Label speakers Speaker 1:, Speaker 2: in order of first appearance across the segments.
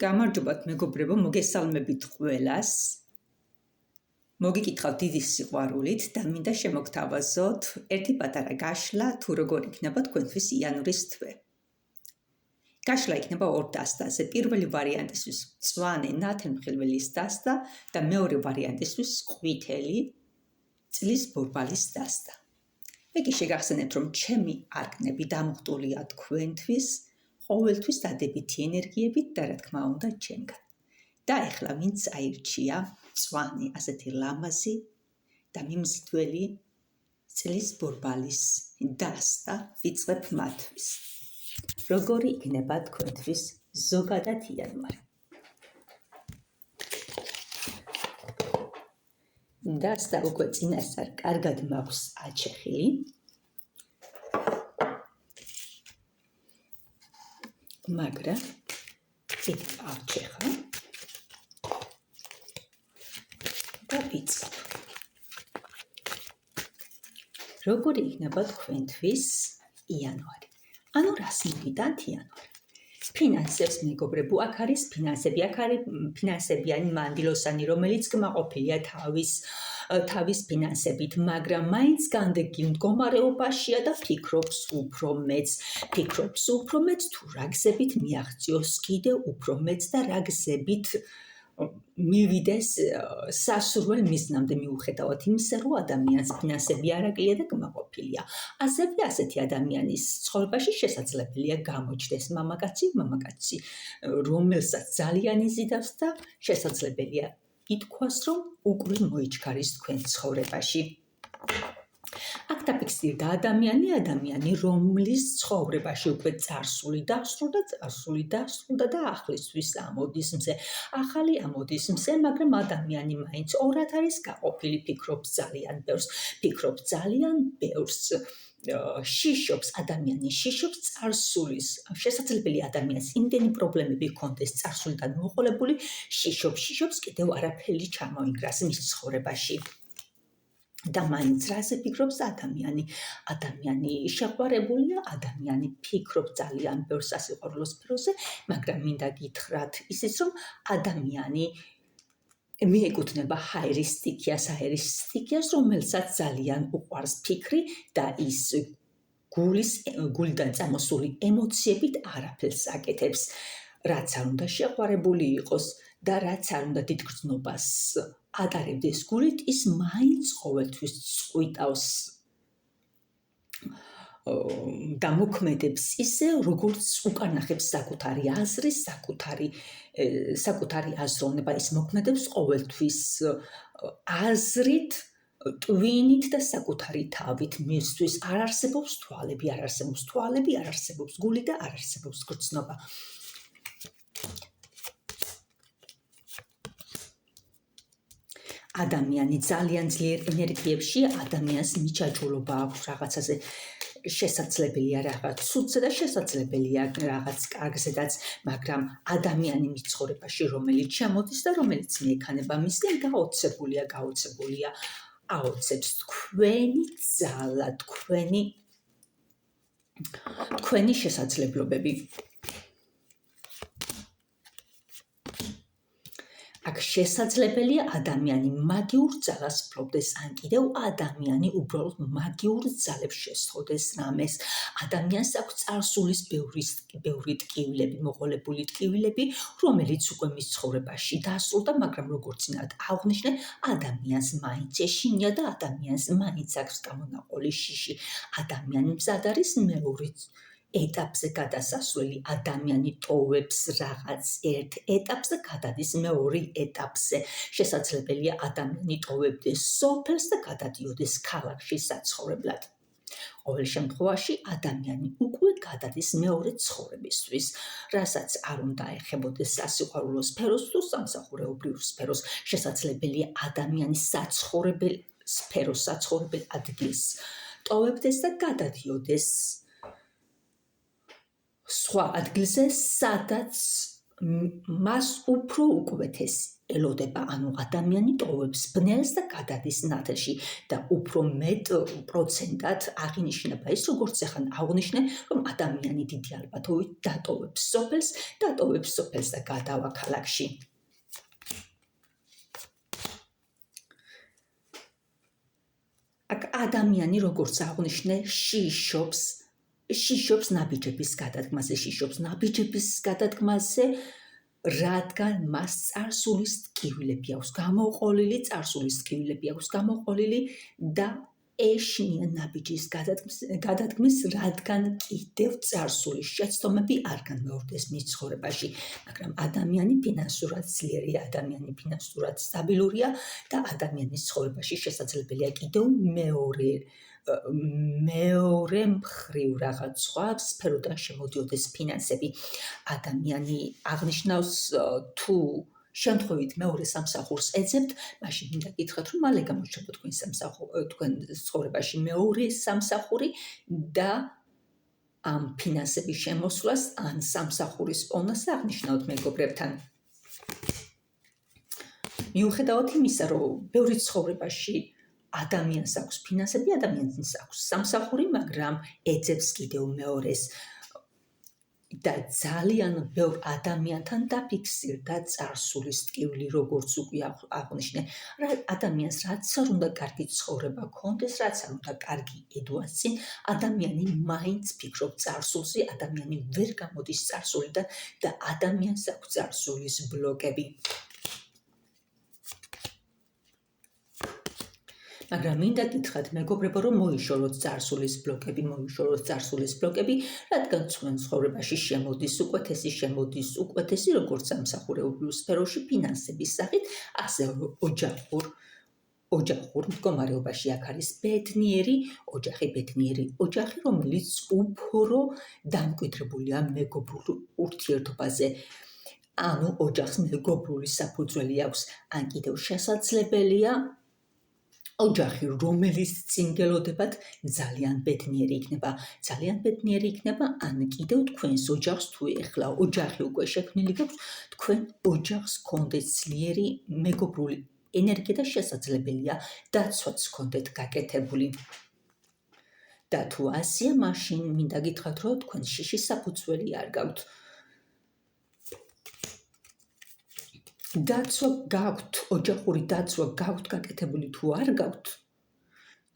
Speaker 1: გამარჯობათ მეგობრებო, მოგესალმებით ყველას. მოგიკითხავთ დიდი სიყვარულით და მინდა შემოგთავაზოთ ერთი პატარა გაშლა თუ როგორ იქნება თქვენთვის იანვრის თვე. გაშლა იქნება ორ დასტაზე. პირველი ვარიანტისთვის მწვანე ნათელმხილველის დასტა და მეორე ვარიანტისთვის ყვითელი წლის ბორბალის დასტა. მე კი შეგახსენებთ, რომ ჩემი არკნები დამუხტულია თქვენთვის ყოველთვის დადებითი ენერგიებით და რა თქმა უნდა ჩემგან. და ეხლა ვინც აირჩია მწვანე ასეთი ლამაზი და მიმზიდველი წლის ბორბალის დასტა ვიწყებ მათთვის. როგორი იქნება თქვენთვის ზოგადად იანვარი. დასტა უკვე წინასწარ კარგად მაქვს აჩეხილი. მაგრამ იქ ავჩეხა და ვიწყებ. როგორი იქნება თქვენთვის იანვარი? ანუ რას მოგიტანთ იანვარი? ფინანსებს მეგობრებო, აქ არის ფინანსები, აქ არის ფინანსებიანი მანდილოსანი, რომელიც კმაყოფილია თავის ფინანსებით, მაგრამ მაინც განდეგილ მდგომარეობაშია და ფიქრობს უფრო მეც თუ რა გზებით მიაღწიოს კიდევ უფრო მეც და რა გზებით მივიდეს სასურველ მიზნამდე მიუხედავად იმისა, რომ ადამიანს ფინანსები არ აკლია და კმაყოფილია. ასევე ასეთი ადამიანის ცხოვრებაში შესაძლებელია გამოჩნდეს მამაკაცი, რომელსაც ძალიან იზიდავს და შესაძლებელია ითქვას, რომ უკვე მოიჩქარის თქვენ ცხოვრებაში. აქ დაფიქსირდა ადამიანი, რომლის ცხოვრებაში უკვე წარსული დასრულდა და აღლისთვის ამოდის მზე. ახალი ამოდის მზე, მაგრამ ადამიანი მაინც ორად არის გაყოფილი, ფიქრობს ძალიან ბევრს. ადამიანი შიშობს წარსულის. შესაძლებელია ადამიანს იმდენი პრობლემები ჰქონდეს წარსულიდან მოყოლებული, შიშობს კიდევ არაფერი ჩამოინგრას მის ცხოვრებაში. და მაინც რაზე ფიქრობს ადამიანი? ადამიანი შეყვარებულია, ადამიანი ფიქრობს ძალიან ბევრ სასიყვარულო სფეროზე, მაგრამ მინდა გითხრათ ისიც, რომ ადამიანი მიეკუთვნება ჰაერის სტიქიას, რომელსაც ძალიან უყვარს ფიქრი და ის გულიდან წამოსული ემოციებით არაფერს აკეთებს. რაც არ უნდა შეყვარებული იყოს და რაც არ უნდა დიდ გრძნობას ატარებდეს გულით, ის მაინც ყოველთვის წყვიტავს და მოქმედებს ისე, როგორც უკანახებს საკუთარი აზრი, საკუთარი აზროვნება. ის მოქმედებს ყოველთვის აზრით, ტვინით და საკუთარი თავით. მისთვის არ არსებობს თვალები, არ არსებობს გული და არ არსებობს გრძნობა. ადამიანი ძალიან ძლიერ ენერგიებში, ადამიანს მიჩაჯულობა აქვს რაღაცაზე. შესაძლებელია რაღაც ცუდზე და შესაძლებელია რაღაც კარგზედაც, მაგრამ ადამიანი მის ცხოვრებაში, რომელიც შემოდის და რომელიც მიექანება მისგან, გაოცებულია. აოცებს თქვენი ძალა, თქვენი შესაძლებლობები. აქ შესაძლებელია ადამიანი მაგიურ ძალას ფლობდეს, ან კიდევ ადამიანი უბრალოდ მაგიურ ძალებს შესწავდეს რამეს. ადამიანს აქვს წარსულის ბევრი ტკივილები, მოყოლებული ტკივილები, რომელიც უკვე მის ცხოვრებაში დასრულდა, მაგრამ როგორც წინათ აღვნიშნე, ადამიანს მაინც ეშინია და ადამიანს მაინც აქვს გამონაყოლი შიში. ადამიანი მზად არის მეორე ეტაპზე გადასასვლელი. ადამიანი ტოვებს რაღაც ერთ ეტაპს და გადადის მეორე ეტაპზე. შესაძლებელია ადამიანი ტოვებდეს სოფელს და გადადიოდეს ქალაქში საცხოვრებლად. ყოველ შემთხვევაში ადამიანი უკვე გადადის მეორე ცხოვრებისთვის, რასაც არ უნდა ეხებოდეს სასიყვარულო სფეროს თუ სამსახურეობრივ სფეროს. შესაძლებელია ადამიანი საცხოვრებელ ადგილს ტოვებდეს და გადადიოდეს სხვა ადგილზე, სადაც მას უფრო ელოდება, ანუ ადამიანი ტოვებს ბნელს და გადადის ნათელში და უფრო მეტ პროცენტად აღინიშნება ის, როგორც ახლა აღვნიშნე, რომ ადამიანი დიდი ალბათობით დატოვებს სოფელს და გადავა ქალაქში. აქ ადამიანი, როგორც აღვნიშნე, შიშობს ნაბიჯების გადადგმაზე, რადგან მას წარსულის ტკივილები აქვს გამოყოლილი და ეშინია ნაბიჯის გადადგმის, რადგან კიდევ წარსულის შეცდომები არ განმეორდეს მის ცხოვრებაში. მაგრამ ადამიანი ფინანსურად ძლიერია, ადამიანი ფინანსურად სტაბილურია და ადამიანის ცხოვრებაში შესაძლებელია კიდევ მეორე მხრივ რაღაც სხვა სფეროდან შემოდიოდეს ფინანსები. ადამიანი აღნიშნავს თუ შემთხვევით მეორე სამსახურს ეძებთ, მაშინ მინდა გითხრათ, რომ მალე გამოჩნდება თქვენ ცხოვრებაში მეორე სამსახური და ამ ფინანსების შემოსვლას ან სამსახურის პოვნას აღნიშნავთ მეგობრებთან. მიუხედავად იმისა, რომ ბევრი ცხოვრებაში ადამიანს აქვს ფინანსები, ადამიანს აქვს სამსახური, მაგრამ ეძებს კიდევ მეორეს. და ძალიან ბევრ ადამიანთან დაფიქსირდა წარსულის ტკივილი, როგორც უკვე აღვნიშნე. ადამიანს რაც არ უნდა კარგი ცხოვრება ქონდეს, რაც არ უნდა კარგი ედვას წინ, ადამიანი მაინც ფიქრობს წარსულზე, ადამიანი ვერ გამოდის წარსულიდან და ადამიანს აქვს წარსულის ბლოკები. მაგრამ მინდა გითხრათ მეგობრებო, რომ მოიშოროთ წარსულის ბლოკები, რადგან თქვენ ცხოვრებაში შემოდის უკვეთესი, როგორც სამსახურეობრივ სფეროში ფინანსების სახით, ასე ოჯახურ მდგომარეობაში აქ არის ბედნიერი ოჯახი, რომელიც უფრო დამკვიდრებულია მეგობრულ ურთიერთობაზე. ანუ ოჯახს მეგობრული საფუძველი აქვს, ან კიდევ შესაძლებელია ოჯახი, რომელიც წინგელოდებათ ძალიან ბედნიერი იქნება, ან კიდევ თქვენს ოჯახს თუ ეხლა ოჯახი უკვე შექმნილი გაქვს, თქვენ ოჯახს გქონდეთ ძლიერი მეგობრული ენერგია და შესაძლებელია დაცვაც გქონდეთ გაკეთებული. და თუ ასია, მაშინ მინდა გითხრათ, რომ თქვენ შიშის საფუძველი არ გაქვთ. დაცვა გაქვთ, ოჯახური დაცვა გაქვთ გაკეთებული თუ არ გაქვთ,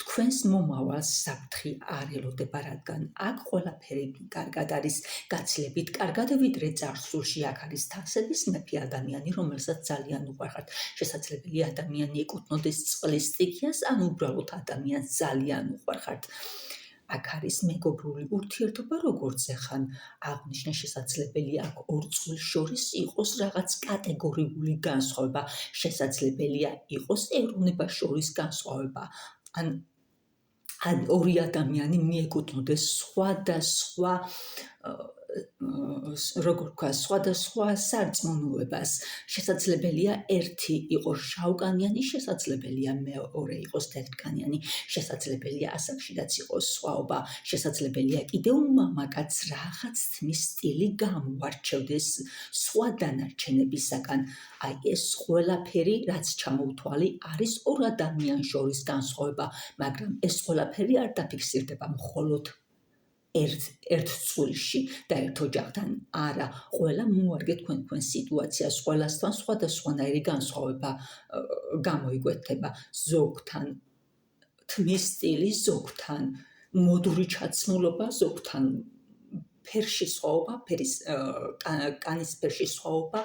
Speaker 1: თქვენს მომავალს საფრთხე არ ელოდება, რადგან აქ ყველაფერი კარგად არის, გაცილებით კარგად, ვიდრე წარსულში. აქ არის თასების მეფე ადამიანი, რომელსაც ძალიან უყვარხართ. შესაძლებელია ადამიანი ეკუთვნოდეს წყლის სტიქიას, ან უბრალოდ ადამიანს ძალიან უყვარხართ. აქ არის მეგობრული ურთიერთობა, როგორც ახლა აღვნიშნე, შესაძლებელია აქ ორ წყვილს შორის იყოს რაღაც კატეგორიული განსხვავება, შესაძლებელია იყოს ეროვნებას შორის განსხვავება, ან ორი ადამიანი მიეკუთვნოდეს სხვადასხვა სარწმუნოებას. შესაძლებელია ერთი იყოს შავკანიანი, შესაძლებელია მეორე იყოს თეთრკანიანი, შესაძლებელია ასაკშიდაც იყოს სხვაობა, შესაძლებელია კიდევ მამაკაც რაღაც თმის სტილი გამოარჩევდეს სხვა დანარჩენებისაგან. აი ეს ყველაფერი, რაც ჩამოვთვალი, არის ორ ადამიანს შორის განსხვავება, მაგრამ ეს ყველაფერი არ დაფიქსირდება მხოლოდ ერთ წყვილში და ერთ ოჯახთან არა, ყველა მოარგეთ თქვენ სიტუაციას, ყველასთან სხვადასხვანაირი განსხვავება გამოიკვეთება, ზოგთან თმის სტილი, ზოგთან მოდური ჩაცმულობა, ზოგთან ფერში სხვაობა, კანის ფერში სხვაობა,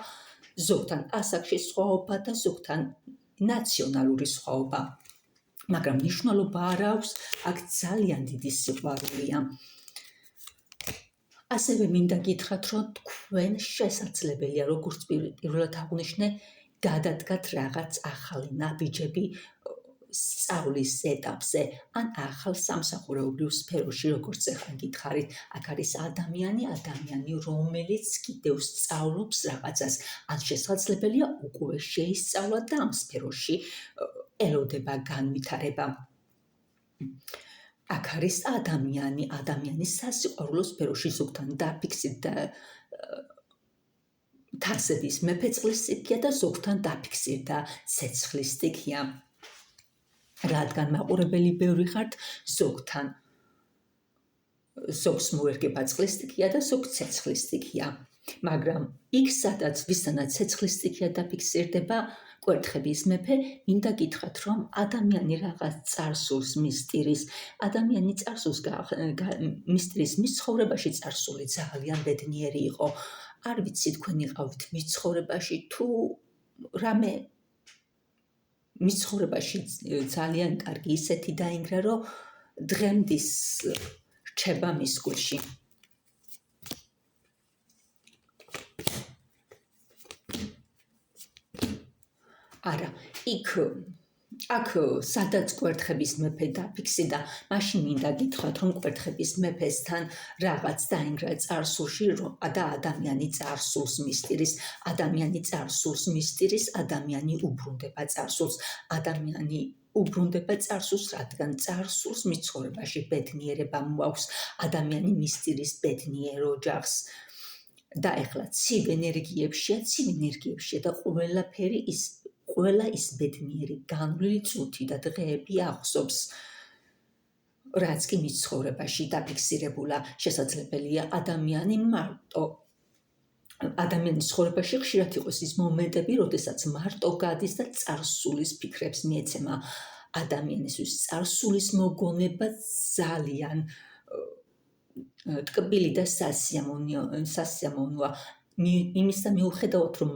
Speaker 1: ზოგთან ასაკში სხვაობა და ზოგთან ნაციონალური სხვაობა. მაგრამ მნიშვნელობა არ აქვს, აქ ძალიან დიდი სიყვარულია. ასევე მინდა გითხრათ, რომ თქვენ შესაძლებელია, როგორც პირველად აღვნიშნე, გადადგათ რაღაც ახალი ნაბიჯები სწავლის ეტაპზე, ან ახალ სამსახურეობრივ სფეროში, როგორც ახლა გითხარით, აქ არის ადამიანი, რომელიც კიდევ სწავლობს რაღაცას, ან შესაძლებელია უკვე შეისწავლა და ამ სფეროში ელოდება განვითარება. აქ არის ადამიანის სასიყვარულო სფეროში ზოგთან დაფიქსირდა თასების მეფე წყლის სტიქია და ზოგთან დაფიქსირდა ცეცხლის სტიქია. რადგან მაყურებელი ბევრი ხართ, ზოგს მოერგება წყლის სტიქია და ზოგს ცეცხლის სტიქია. მაგრამ იქ, ვისთანაც ცეცხლის სტიქია დაფიქსირდება კვერთხების მეფე, მინდა გითხრათ, რომ ადამიანი რაღაც წარსულს მისტირის, ადამიანი წარსულს მისტირის, მის ცხოვრებაში წარსული ძალიან ბედნიერი იყო. არ ვიცი თქვენ იყავით მის ცხოვრებაში თუ რამე მის ცხოვრებაში ძალიან კარგი ისეთი დაინგრა, რომ დღემდის რჩება მის გულში. არა, აქ სადაც კვერთხების მეფე დაფიქსირდა, მაშინ მინდა გითხრათ, რომ კვერთხების მეფესთან რაღაც დაინგრა წარსულში და ადამიანი წარსულს მისტირის, ადამიანი უბრუნდება წარსულს, რადგან წარსულს მის ცხოვრებაში ბედნიერება მოაქვს, ადამიანი მისტირის ბედნიერ ოჯახს. და ეხლა ცივ ენერგიებშია და ყველა ის ბედნიერი განვლილი წუთი და დღეები აღსობს, რაც კი მის ცხოვრებაში დაფიქსირებულა. შესაძლებელია ადამიანის ცხოვრებაში ხშირად იყოს ის მომენტები, როდესაც მარტო გადის და წარსულის ფიქრებს მიეცემა. ადამიანისთვის წარსულის მოგონება ძალიან ტკბილი და სასიამოვნოა. იმისა მიუხედავად, რომ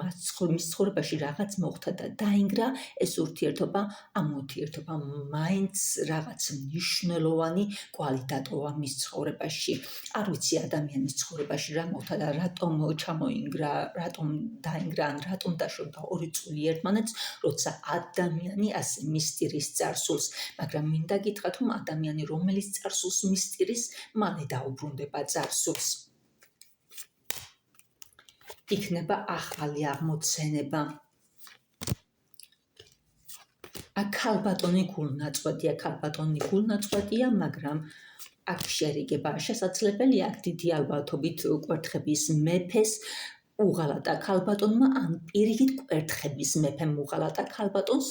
Speaker 1: მის ცხოვრებაში რაღაც მოხდა და დაინგრა, ეს ურთიერთობა მაინც რაღაც მნიშვნელოვანი კვალი დატოვა მის ცხოვრებაში. არ ვიცი ადამიანის ცხოვრებაში რა მოხდა და რატომ ჩამოინგრა, რატომ დაინგრა, ან რატომ დაშორდა ორი წული ერთმანეთს, როცა ადამიანი ასე მისტირის წარსულს. მაგრამ მინდა გითხრათ, რომ ადამიანი, რომელიც წარსულს მისტირის, მალე დაუბრუნდება წარსულს. იქნება ახალი აღმოცენება. აქ ქალბატონი გულნაწყვეტია, მაგრამ აქ შერიგება შესაძლებელია, აქ დიდი ალბათობით კვერთხების მეფეს უღალატა ქალბატონმა, ან პირიქით კვერთხების მეფემ უღალატა ქალბატონს,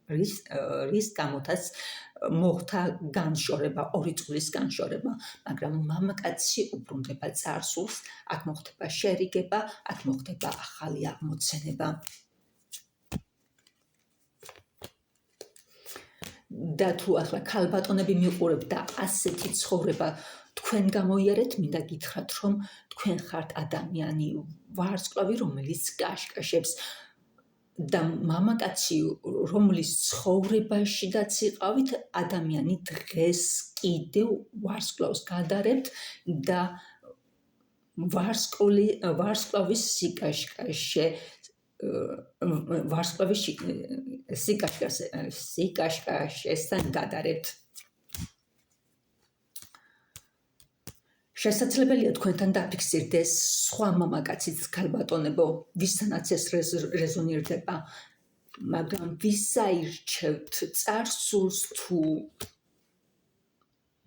Speaker 1: რის გამოთაც მოხდა განშორება, 2 წლის განშორება, მაგრამ მამაკაცი უბრუნდება წარსულს, აქ მოხდება შერიგება, აქ მოხდება ახალი აღმოცენება. და თუ ახლა ქალბატონები მიყურებთ და ასეთი ცხოვრება თქვენ გამოიარეთ, მინდა გითხრათ, რომ თქვენ ხართ ადამიანი ვარსკვლავი, რომელიც კაშკაშებს და მამაკაცი, რომლის ცხოვრებაშიდაც იყავით, ადამიანი დღეს კიდევ ვარსკვლავს გადარებთ და ვარსკვლავის სიკაშკაშესთან გადარებთ. შესაძლებელია თქვენთან დაფიქსირდეს სხვა მამაკაციც ქალბატონებო, ვისთანაც ეს რეზონირდება, მაგრამ ვის აირჩევთ, წარსულს თუ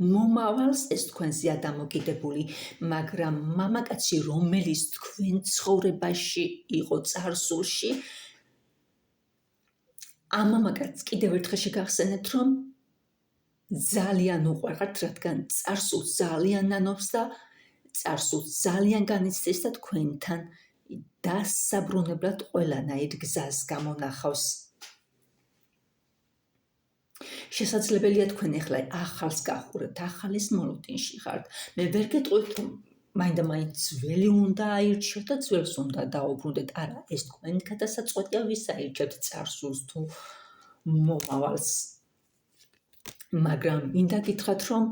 Speaker 1: მომავალს, ეს თქვენზეა დამოკიდებული, მაგრამ მამაკაცი, რომელიც თქვენ ცხოვრებაში იყო წარსულში, ამ მამაკაცს კიდევ ერთხელ შეგახსენებთ, რომ ძალიან უყვართ, რადგან წარსულს ძალიან ნანობს და წარსულს ძალიან განიცდის და თქვენთან დასაბრუნებლად ყველანაირ გზას გამონახავს. შესაძლებელია თქვენ ახლა ახალს გახურებთ, ახალის მოლოდინში ხართ. მე ვერ გეტყვით, რომ მაინდა-მაინც ძველი უნდა აირჩიოთ და ძველს უნდა დაუბრუნდეთ. არა, ეს თქვენი გადასაწყვეტია, ვის აირჩევთ, წარსულს თუ მომავალს. მაგრამ მინდა გითხრათ, რომ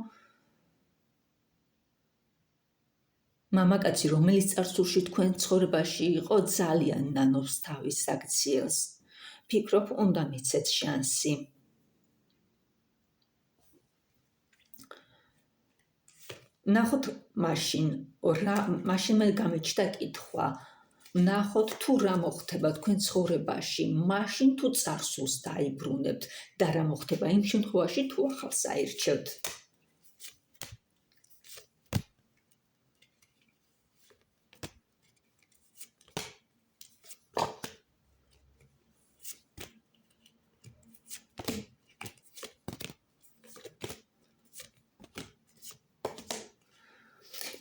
Speaker 1: მამაკაცი, რომელიც წარსულში თქვენ ცხოვრებაში იყო, ძალიან ნანობს თავის საქციელს. ფიქრობ, უნდა მიცეთ შანსი. ნახოთ მაშინ მე გამეჩნდა კითხვა, ნახოთ თუ რა მოხდება თქვენ ცხოვრებაში, მაშინ თუ წარსულს დაიბრუნებთ და რა მოხდება იმ შემთხვევაში, თუ ახალს აირჩევთ.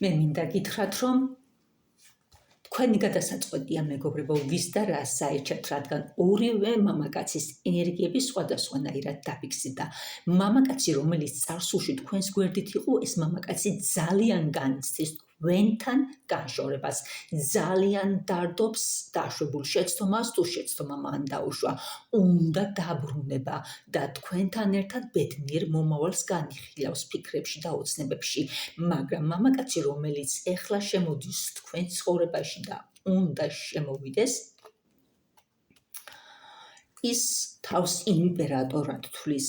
Speaker 1: მე მინდა გითხრათ, რომ თქვენი გადასაწყვეტია მეგობრებო, ვის და რა საერთოდ, რადგან ორივე მამაკაცის ენერგიები სხვადასხვანაირად დაფიქსირდა. მამაკაცი, რომელიც წარსულში თქვენს გვერდით იყო, ეს მამაკაცი ძალიან განიცდის თქვენთან განშორებას, ძალიან დარდობს დაშვებულ შეცდომას, თუ შეცდომა მან დაუშვა, უნდა დაბრუნება და თქვენთან ერთად ბედნიერ მომავალს განიხილავს ფიქრებში და ოცნებებში. მაგრამ მამაკაცი, რომელიც ეხლა შემოდის თქვენ ცხოვრებაში და უნდა შემოვიდეს, ის თავს იმპერატორად თვლის.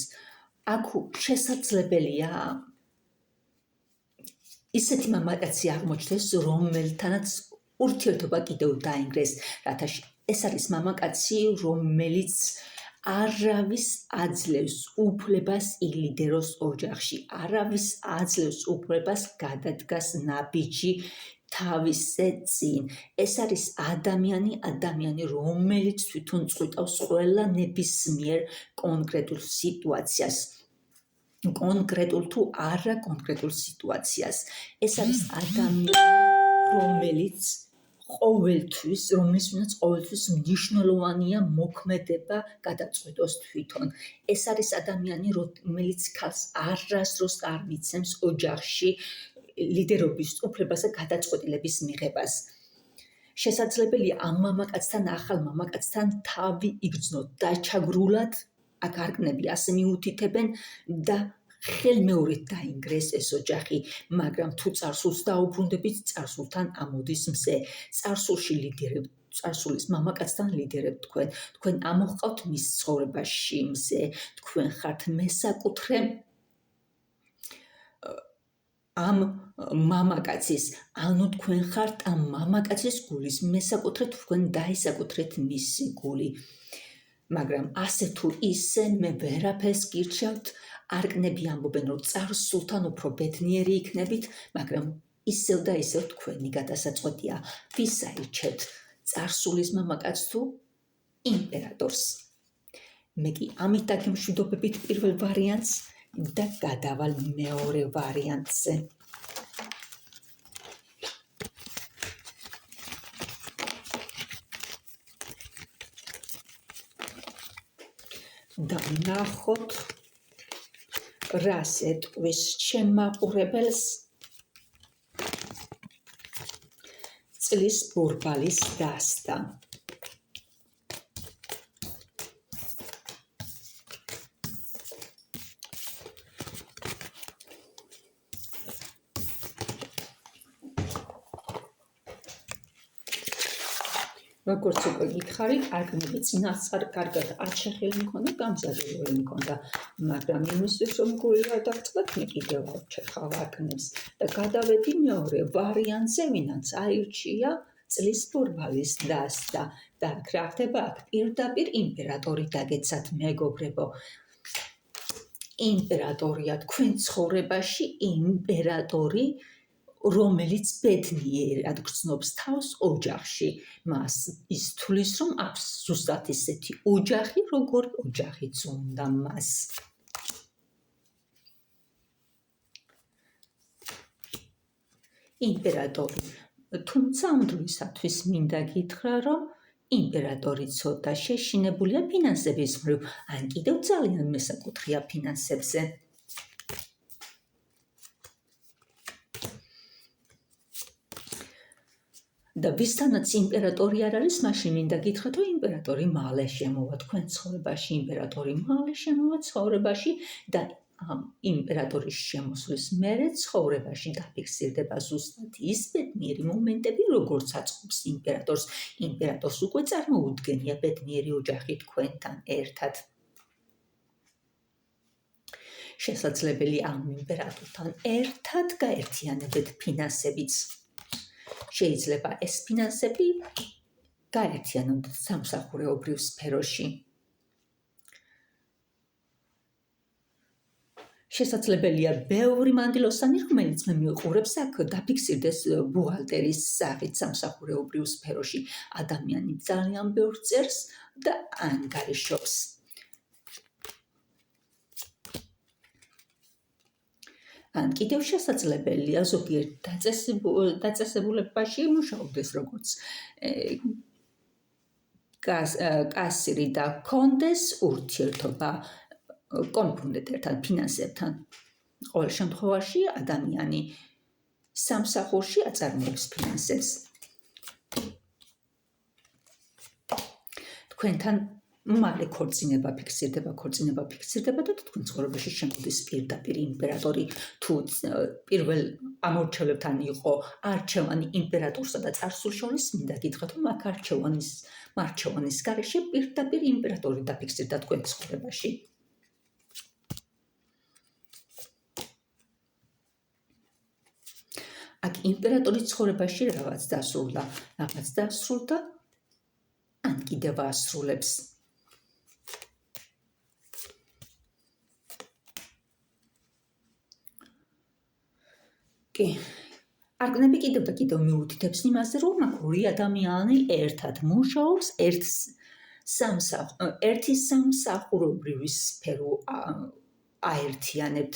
Speaker 1: აქ შესაძლებელია ისეთი მამაკაცი აღმოჩნდეს, რომელთანაც ურთიერთობა კიდევ დაინგრეს, რათა ეს არის მამაკაცი, რომელიც არავის აძლევს უფლებას ილიდეროს ოჯახში, არავის აძლევს უფლებას გადადგას ნაბიჯი თავისზე წინ. ეს არის ადამიანი, რომელიც თვითონ წყვიტავს ყველა ნებისმიერ კონკრეტულ სიტუაციას. კონკრეტულ თუ არა კონკრეტულ სიტუაციას. ეს არის ადამიანი, რომელიც ყოველთვის მნიშვნელოვანია მოქმედება გადაწყვეტოს თვითონ. ეს არის ადამიანი, რომელიც ქალს არასდროს არ მიცემს ოჯახში ლიდერობის უფლებას და გადაწყვეტილების მიღებას. შესაძლებელია ამ მამაკაცთან, ახალ მამაკაცთან თავი იგრძნოთ დაჩაგრულად, აქ არკნები ასე მიუთითებენ და ხელმეორედ დაინგრეს ეს ოჯახი, მაგრამ თუ წარსულს დაუბრუნდებით, წარსულთან ამოდის მზე. წარსულის მამაკაცთან ლიდერებთ თქვენ. თქვენ ამოჰყავთ მის ცხოვრებაში მზე, თქვენ ხართ მესაკუთრე ამ მამაკაცის, ანუ თქვენ ხართ ამ მამაკაცის გულის მესაკუთრე, თქვენ დაისაკუთრეთ მისი გული. მაგრამ ასე თუ ისე მე ვერაფერს გირჩევთ, არკნები ამბობენ, რომ წარსულთან უფრო ბედნიერი იქნებით, მაგრამ ისევ და ისევ თქვენი გადასაწყვეტია, ვის აირჩევთ, წარსულის მამაკაცს თუ იმპერატორს. მე კი ამით დაგემშვიდობებით პირველ ვარიანტს და გადავალ მეორე ვარიანტზე. და ვნახოთ, რას ეტყვის შემაყურებელს წლის ბორბალის დასტა. როგორც უკვე გითხარით, არკნები წინასწარ კარგად არ შეხილი მქონდა, გამზადებული მქონდა, მაგრამ იმისთვის, რომ გული არ დაგწყდათ, მე კიდევ ავჩეხავ არკნებს და გადავედი მეორე ვარიანტზე, ვინაც აირჩია წლის ბორბალის დასტა და აქ რა ხდება, აქ პირდაპირ იმპერატორი დაგეცათ მეგობრებო. იმპერატორია თქვენ ცხოვრებაში, იმპერატორი, რომელიც ბედნიერად გრძნობს თავს ოჯახში. მას ის თვლის, რომ აქვს ზუსტად ისეთი ოჯახი, როგორი ოჯახიც უნდა მას. იმპერატორი, თუმცა ამ დროისათვის მინდა გითხრა, რომ იმპერატორი ცოტა შეშინებულია ფინანსების მხრივ, ან კიდევ ძალიან მესაკუთრეა ფინანსებზე. და ვისთანაც იმპერატორი არ არის, მაშინ მინდა გითხრათ, რომ იმპერატორი მალე შემოვა თქვენ ცხოვრებაში, იმპერატორი მალე შემოვა ცხოვრებაში და ამ იმპერატორის შემოსვლის მერე ცხოვრებაში დაფიქსირდება ზუსტად ის ბედნიერი მომენტები, როგორც აწყობს იმპერატორს. იმპერატორს უკვე წარმოუდგენია ბედნიერი ოჯახი თქვენთან ერთად. შესაძლებელია ამ იმპერატორთან ერთად გაერთიანებეთ ფინანსებიც. შეიძლება ეს ფინანსები გაერთიანოთ სამსახურეობრივ სფეროში. შესაძლებელია ბევრი მანდილოსანი, რომელიც მე მიყურებს, აქ დაფიქსირდეს ბუღალტერის სახით სამსახურეობრივ სფეროში. ადამიანი ძალიან ბევრს წერს და ანგარიშობს. ან კიდევ შესაძლებელია ზოგიერთ დაწესებულებაში მუშაობდეს როგორც კასირი და ჰქონდეს ურთიერთობა კონკრეტულ ფინანსებთან. ყოველ შემთხვევაში ადამიანი სამსახურში აწარმოებს ფინანსებს. თქვენთან მალე ქორწინება ფიქსირდება და თქვენ ცხოვრებაში შემოდის პირდაპირ იმპერატორი თუ პირველ ამორჩევლებთან იყო არჩევანი იმპერატორსა და წარსულ შორის მინდა გითხრათ რომ აქ მარჩევანის გარეშე პირდაპირ იმპერატორი დაფიქსირდა თქვენ ცხოვრებაში. აქ იმპერატორის ცხოვრებაში რაღაც დასრულდა ან კიდევ ასრულებს. არკნები კიდევ და კიდევ მიუთითებს იმაზე, რომ აქ ორი ადამიანი ერთად მუშაობს, ერთი სამსახურობრივი სფერო აერთიანებთ.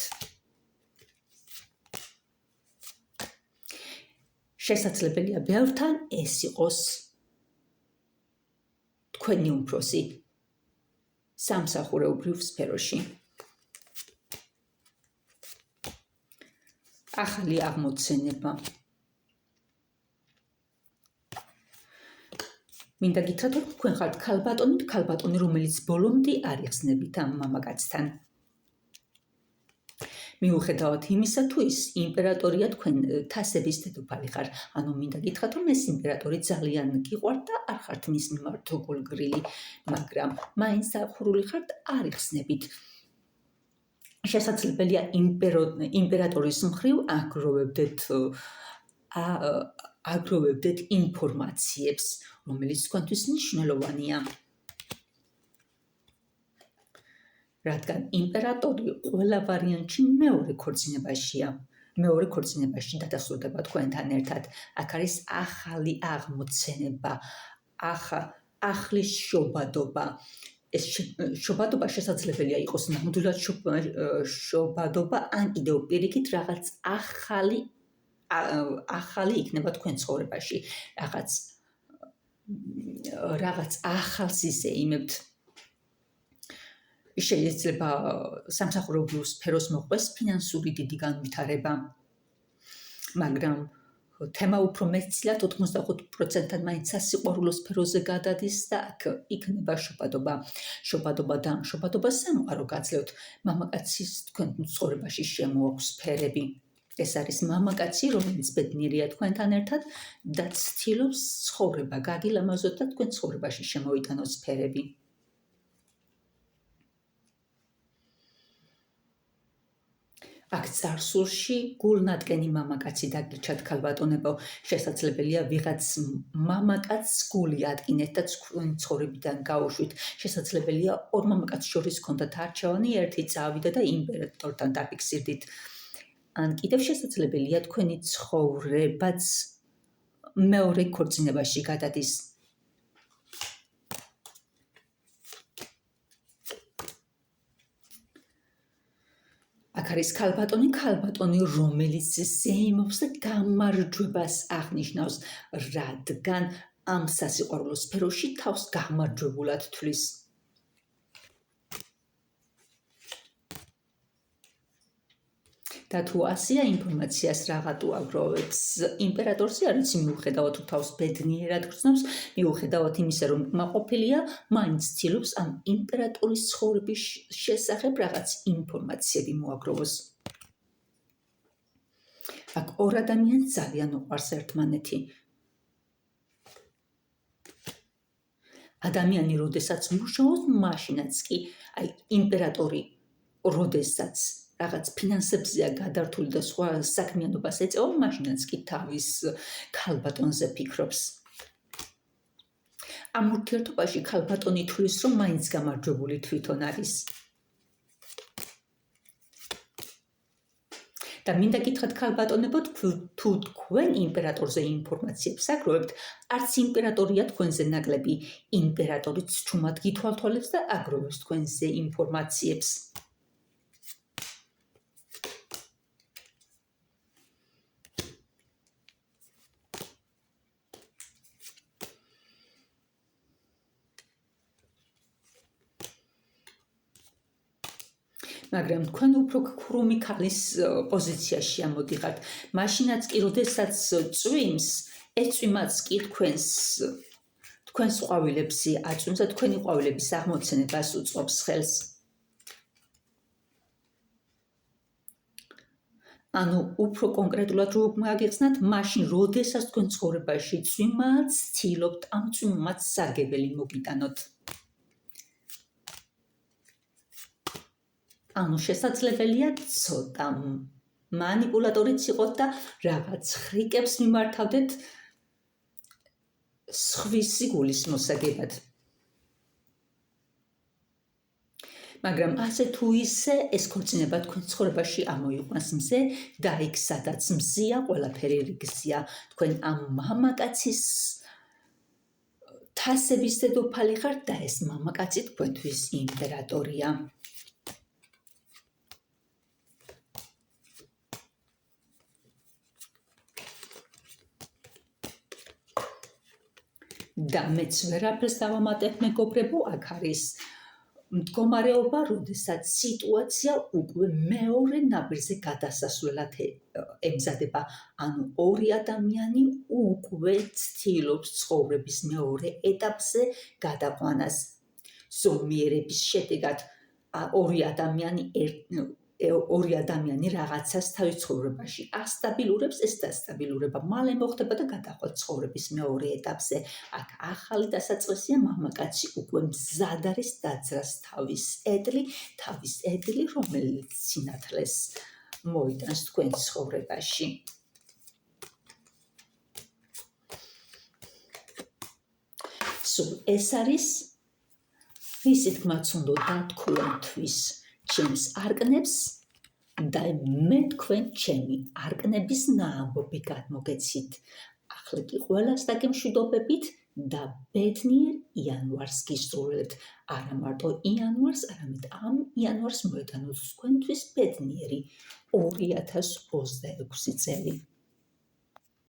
Speaker 1: შესაძლებელია ბევრთან ეს იყოს თქვენი უმცროსი სამსახურეობრივ სფეროში. ახალი აღმოცენება. მინდა გითხრათ, რომ თქვენ ხართ ქალბატონი, რომელიც ბოლომდე არ იხსნებით ამ მამაკაცთან. მიუხედავად იმისა, თუ ის იმპერატორია, თქვენ თასების დედოფალი ხარ. ანუ მინდა გითხრათ, რომ ეს იმპერატორი ძალიან გიყვართ და არ ხართ მის მიმართ გულგრილი, მაგრამ მაინც დახურული ხართ, არ იხსნებით. შესაძლებელია იმპერატორის მხრივ აგროვებდეთ ინფორმაციებს, რომელიც თქვენთვის მნიშვნელოვანია. რადგან იმპერატორი ყველა ვარიანტში მეორე ქორწინებაში დადასტურდება თქვენთან ერთად. აქ არის ახალი აღმოცენება, ახლის შობადობა. ეს შობადობა შესაძლებელია იყოს ნამდვილად შობადობა, ან კიდევ პირიქით რაღაც ახალი იქნება თქვენ ცხოვრებაში. რაღაც ახალს იზეიმებთ. შეიძლება სამსახურეობრივ სფეროს მოყვეს ფინანსური დიდი განვითარება, მაგრამ თემა უფრო მეტწილად 85%-ად მაინც სასიყვარულო სფეროზე გადადის და აქ იქნება შობადობა. შობადობა და ამ შობადობას სამყარო გაძლევთ. მამაკაცის თქვენ ცხოვრებაში შემოაქვს სფერები. ეს არის მამაკაცი, რომელიც ბედნიერია თქვენთან ერთად და ცდილობს ცხოვრება გაგილამაზოთ და თქვენ ცხოვრებაში შემოიტანოთ სფერები. აქ წარსულში გულნადგენი მამაკაცი დაგირჩათ ქალბატონებო, შესაძლებელია ვიღაც მამაკაცს გული ადგინეთ და ცხოვრებიდან გაუშვით. შესაძლებელია ორ მამაკაცს შორის ჰქონდათ არჩევანი, ერთი წავიდა და იმპერატორთან დაფიქსირდით. ან კიდევ შესაძლებელია თქვენი ცხოვრებაც მეორე ქორწინებაში გადადის. აქ არის ქალბატონი, რომელიც ზეიმობს და გამარჯვებას აღნიშნავს, რადგან ამ სასიყვარულო სფეროში თავს გამარჯვებულად თვლის. და თუ ასია ინფორმაციას რაღაცა აგროვებს იმპერატორზე, არ ვიცი, მიუხედავად თუ თავს ბედნიერად გრძნობს, მიუხედავად იმისა, რომ კმაყოფილია, მაინც ცდილობს ამ იმპერატორის ცხოვრების შესახებ რაღაც ინფორმაციები მოაგროვოს. აქ ორ ადამიანს ძალიან უყვარს ერთმანეთი. ადამიანი, როდესაც მუშაობს, მაშინაც კი, იმპერატორი, როდესაც რაღაც ფინანსებზეა გადართული და სხვა საქმიანობას ეწევა, მაშინაც კი თავის ქალბატონზე ფიქრობს. ამ ურთიერთობაში ქალბატონი თვლის, რომ მაინც გამარჯვებული თვითონ არის. და მინდა გითხრათ ქალბატონებო, თუ თქვენ იმპერატორზე ინფორმაციებს აგროვებთ, არც იმპერატორია თქვენზე ნაკლები, იმპერატორიც ჩუმად გითვალთვალებს და აგროვებს თქვენზე ინფორმაციებს. მაგრამ თქვენ უფრო ქრუმი ქალის პოზიციაში ამოდიხართ. მაშინაც კი, როდესაც წვიმს, ეს წვიმაც კი თქვენს ყვავილებს აწვიმს და თქვენი ყვავილების აღმოცენებას უწყობს ხელს. ანუ უფრო კონკრეტულად რო მაგიხსნათ, მაშინ როდესაც თქვენ ცხოვრებაში წვიმაც ცდილობთ ამ წვიმაც სარგებელი მოგიტანოთ. ანუ შესაძლებელია ცოტა მანიპულატორიც იყოთ და რაღაც ხრიკებს მიმართავდეთ სხვის სიგულის მოსაგებად. მაგრამ ასე თუ ისე ეს ქორწინება თქვენ ცხოვრებაში ამოიყვანს მზე და იქ სადაც მზია, ყველაფერი რიგზია. თქვენ ამ მამაკაცის თასების დედოფალი ხართ და ეს მამაკაცი თქვენთვის იმპერატორია. და მეც ვერაფერს დავამატებ მეგობრებო, აქ არის მდგომარეობა, როდესაც სიტუაცია უკვე მეორე ნაბიჯზე გადასასვლელად ემზადება. ანუ ორი ადამიანი უკვე ცდილობს ცხოვრების მეორე ეტაპზე გადაყვანას. ზომიერების შედეგად ორი ადამიანი რაღაცას თავის ცხოვრებაში ასტაბილურებს, ეს დასტაბილურება მალე მოხდება და გადაყვანს ცხოვრების მეორე ეტაპზე. აქ ახალი დასაწყისია, მამაკაცი უკვე მზად არის დაძრას თავის ედლი, რომელიც სინათლეს მოიტანს თქვენ ცხოვრებაში. სულ ეს არის ვისი თქმაც უნდა თქვენთვის ჩემს არკნებს და მე თქვენ ჩემი არკნების ნაამბობი გადმოგეცით. ახლა კი ყველას დაგემშვიდობებით და ბედნიერ იანვარს გისურვებთ. არა მარტო იანვარს, არამედ ამ იანვარს მოედანოთ თქვენთვის ბედნიერი 2026 წელი.